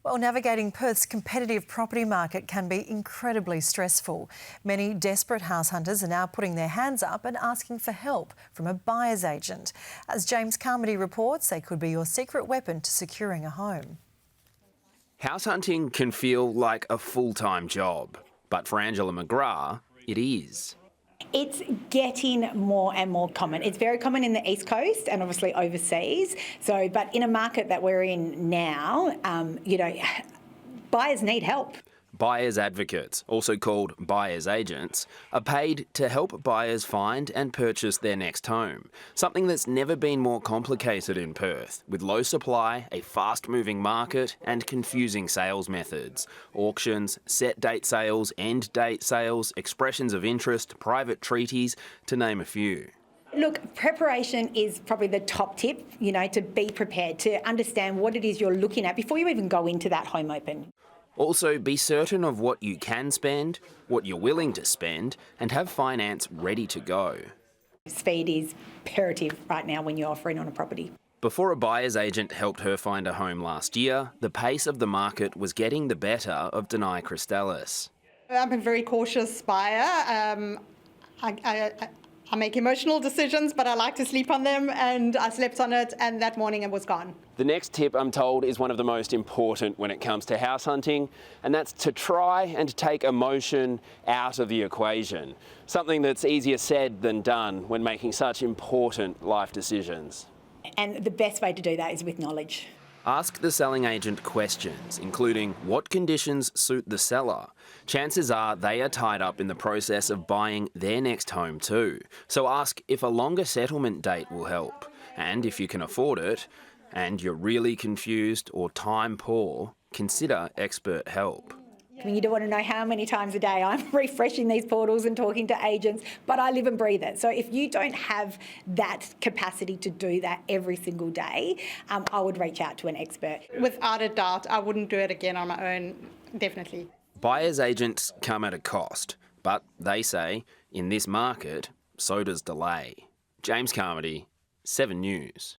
Well, navigating Perth's competitive property market can be incredibly stressful. Many desperate house hunters are now putting their hands up and asking for help from a buyer's agent. As James Carmody reports, they could be your secret weapon to securing a home. House hunting can feel like a full-time job, but for Angela McGrath, it is. It's getting more and more common. It's very common in the East Coast and obviously overseas. But in a market that we're in now, buyers need help. Buyers advocates, also called buyers agents, are paid to help buyers find and purchase their next home. Something that's never been more complicated in Perth, with low supply, a fast-moving market and confusing sales methods. Auctions, set date sales, end date sales, expressions of interest, private treaties, to name a few. Look, preparation is probably the top tip, to be prepared, to understand what it is you're looking at before you even go into that home open. Also, be certain of what you can spend, what you're willing to spend, and have finance ready to go. Speed is imperative right now when you're offering on a property. Before a buyer's agent helped her find a home last year, the pace of the market was getting the better of Denai Christelis. I'm a very cautious buyer. I make emotional decisions, but I like to sleep on them, and I slept on it, and that morning it was gone. The next tip, I'm told, is one of the most important when it comes to house hunting, and that's to try and take emotion out of the equation. Something that's easier said than done when making such important life decisions. And the best way to do that is with knowledge. Ask the selling agent questions, including what conditions suit the seller. Chances are they are tied up in the process of buying their next home too. So ask if a longer settlement date will help. And if you can afford it, and you're really confused or time poor, consider expert help. You don't want to know how many times a day I'm refreshing these portals and talking to agents, but I live and breathe it. So if you don't have that capacity to do that every single day, I would reach out to an expert. Without a doubt, I wouldn't do it again on my own, definitely. Buyers agents come at a cost, but they say, in this market, so does delay. James Carmody, 7 News.